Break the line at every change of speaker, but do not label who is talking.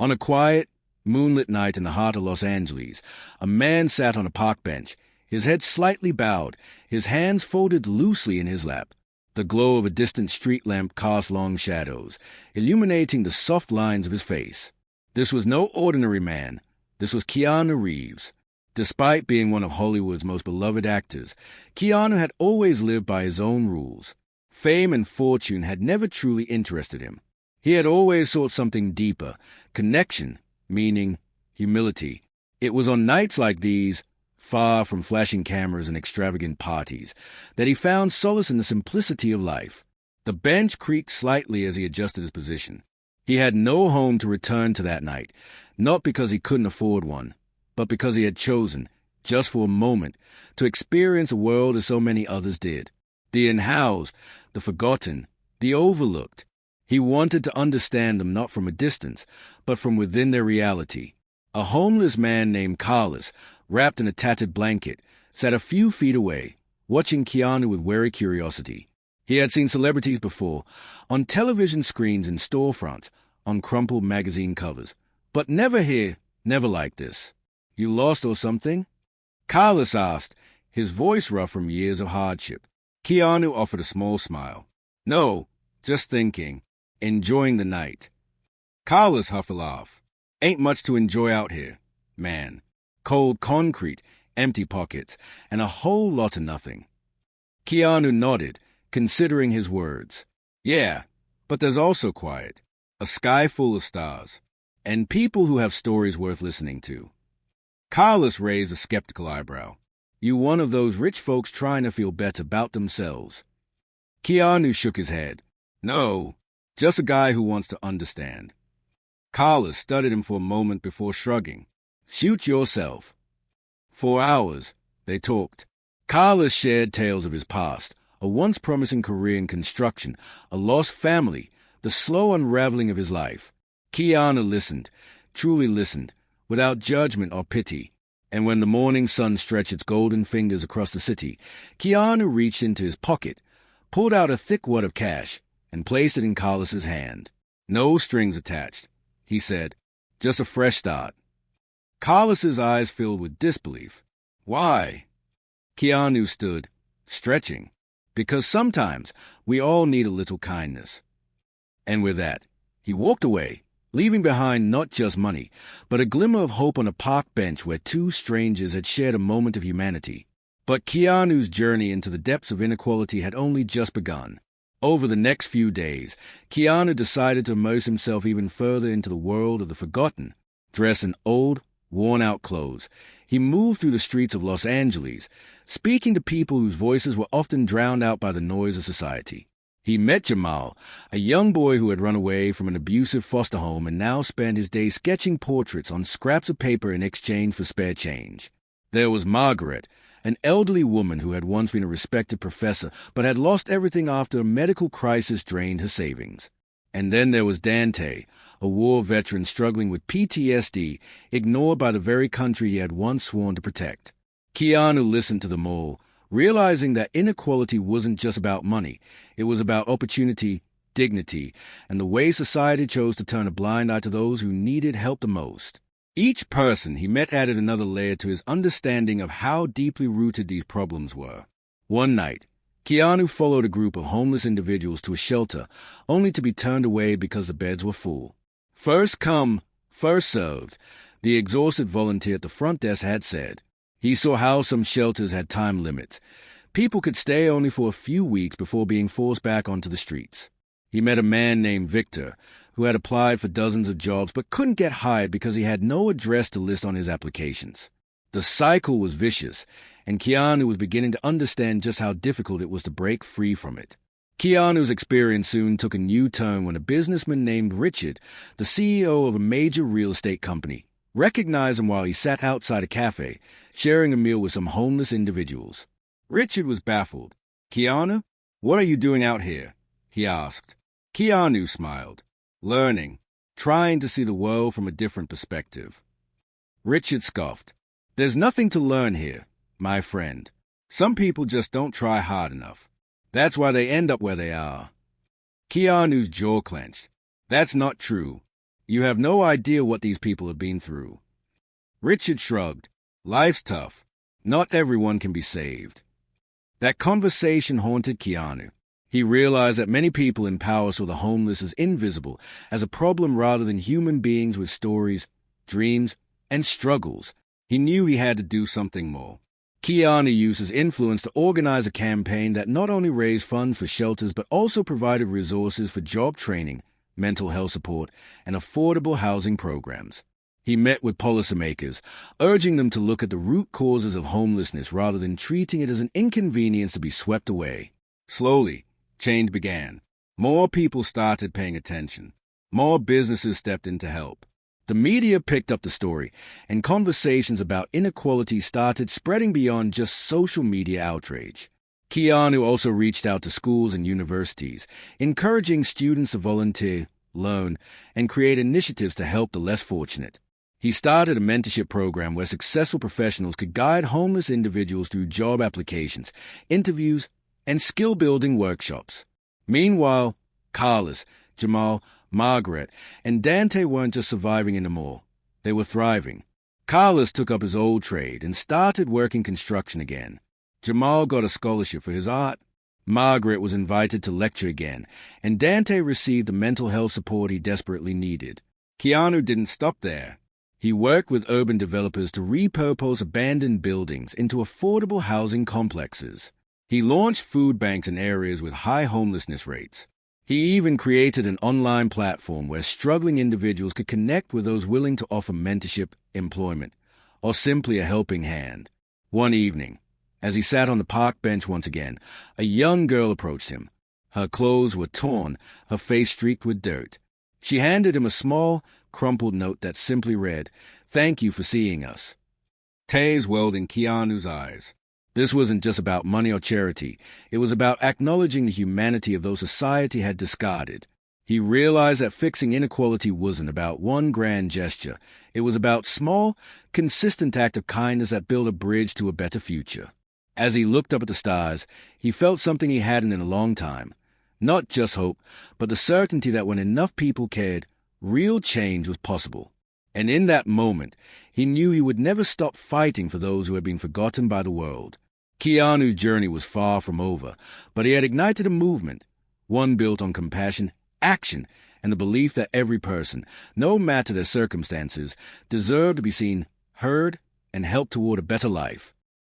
On a quiet, moonlit night in the heart of Los Angeles, a man sat on a park bench, his head slightly bowed, his hands folded loosely in his lap. The glow of a distant street lamp cast long shadows, illuminating the soft lines of his face. This was no ordinary man. This was Keanu Reeves. Despite being one of Hollywood's most beloved actors, Keanu had always lived by his own rules. Fame and fortune had never truly interested him. He had always sought something deeper, connection, meaning, humility. It was on nights like these, far from flashing cameras and extravagant parties, that he found solace in the simplicity of life. The bench creaked slightly as he adjusted his position. He had no home to return to that night, not because he couldn't afford one, but because he had chosen, just for a moment, to experience a world as so many others did. The unhoused, the forgotten, the overlooked. He wanted to understand them not from a distance, but from within their reality. A homeless man named Carlos, wrapped in a tattered blanket, sat a few feet away, watching Keanu with wary curiosity. He had seen celebrities before, on television screens in storefronts, on crumpled magazine covers, but never here, never like this. "You lost or something?" Carlos asked, his voice rough from years of hardship. Keanu offered a small smile. "No, just thinking, enjoying the night." Carlos huffed a laugh. "Ain't much to enjoy out here, man. Cold concrete, empty pockets, and a whole lot of nothing." Keanu nodded, considering his words. "Yeah, but there's also quiet, a sky full of stars, and people who have stories worth listening to." Carlos raised a skeptical eyebrow. "You one of those rich folks trying to feel better about themselves?" Keanu shook his head. "No, just a guy who wants to understand." Carlos studied him for a moment before shrugging. "Shoot yourself." For hours, they talked. Carlos shared tales of his past, a once promising career in construction, a lost family, the slow unraveling of his life. Keanu listened, truly listened, without judgment or pity. And when the morning sun stretched its golden fingers across the city, Keanu reached into his pocket, pulled out a thick wad of cash, and placed it in Carlos's hand. "No strings attached," he said. "Just a fresh start." Carlos's eyes filled with disbelief. "Why?" Keanu stood, stretching. "Because sometimes we all need a little kindness." And with that, he walked away, leaving behind not just money, but a glimmer of hope on a park bench where two strangers had shared a moment of humanity. But Keanu's journey into the depths of inequality had only just begun. Over the next few days, Keanu decided to immerse himself even further into the world of the forgotten. Dressed in old, worn-out clothes, he moved through the streets of Los Angeles, speaking to people whose voices were often drowned out by the noise of society. He met Jamal, a young boy who had run away from an abusive foster home and now spent his days sketching portraits on scraps of paper in exchange for spare change. There was Margaret, an elderly woman who had once been a respected professor but had lost everything after a medical crisis drained her savings. And then there was Dante, a war veteran struggling with PTSD, ignored by the very country he had once sworn to protect. Keanu listened to them all, realizing that inequality wasn't just about money. It was about opportunity, dignity, and the way society chose to turn a blind eye to those who needed help the most. Each person he met added another layer to his understanding of how deeply rooted these problems were. One night, Keanu followed a group of homeless individuals to a shelter, only to be turned away because the beds were full. "First come, first served," the exhausted volunteer at the front desk had said. He saw how some shelters had time limits. People could stay only for a few weeks before being forced back onto the streets. He met a man named Victor, who had applied for dozens of jobs but couldn't get hired because he had no address to list on his applications. The cycle was vicious, and Keanu was beginning to understand just how difficult it was to break free from it. Keanu's experience soon took a new turn when a businessman named Richard, the CEO of a major real estate company, recognized him while he sat outside a cafe, sharing a meal with some homeless individuals. Richard was baffled. "Keanu, what are you doing out here?" he asked. Keanu smiled. "Learning, trying to see the world from a different perspective." Richard scoffed. "There's nothing to learn here, my friend. Some people just don't try hard enough. That's why they end up where they are." Keanu's jaw clenched. "That's not true. You have no idea what these people have been through. Richard shrugged. Life's tough. Not everyone can be saved. That conversation haunted Keanu. He realized that many people in power saw the homeless as invisible, as a problem rather than human beings with stories, dreams, and struggles. He knew he had to do something more. Keanu used his influence to organize a campaign that not only raised funds for shelters but also provided resources for job training, mental health support, and affordable housing programs. He met with policymakers, urging them to look at the root causes of homelessness rather than treating it as an inconvenience to be swept away. Slowly, change began. More people started paying attention. More businesses stepped in to help. The media picked up the story, and conversations about inequality started spreading beyond just social media outrage. Keanu also reached out to schools and universities, encouraging students to volunteer, learn, and create initiatives to help the less fortunate. He started a mentorship program where successful professionals could guide homeless individuals through job applications, interviews, and skill-building workshops. Meanwhile, Carlos, Jamal, Margaret, and Dante weren't just surviving anymore. They were thriving. Carlos took up his old trade and started working construction again. Jamal got a scholarship for his art. Margaret was invited to lecture again, and Dante received the mental health support he desperately needed. Keanu didn't stop there. He worked with urban developers to repurpose abandoned buildings into affordable housing complexes. He launched food banks in areas with high homelessness rates. He even created an online platform where struggling individuals could connect with those willing to offer mentorship, employment, or simply a helping hand. One evening, as he sat on the park bench once again, a young girl approached him. Her clothes were torn, her face streaked with dirt. She handed him a small, crumpled note that simply read, "Thank you for seeing us." Tears welled in Keanu's eyes. This wasn't just about money or charity. It was about acknowledging the humanity of those society had discarded. He realized that fixing inequality wasn't about one grand gesture. It was about small, consistent acts of kindness that build a bridge to a better future. As he looked up at the stars, he felt something he hadn't in a long time. Not just hope, but the certainty that when enough people cared, real change was possible. And in that moment, he knew he would never stop fighting for those who had been forgotten by the world. Keanu's journey was far from over, but he had ignited a movement, one built on compassion, action, and the belief that every person, no matter their circumstances, deserved to be seen, heard, and helped toward a better life.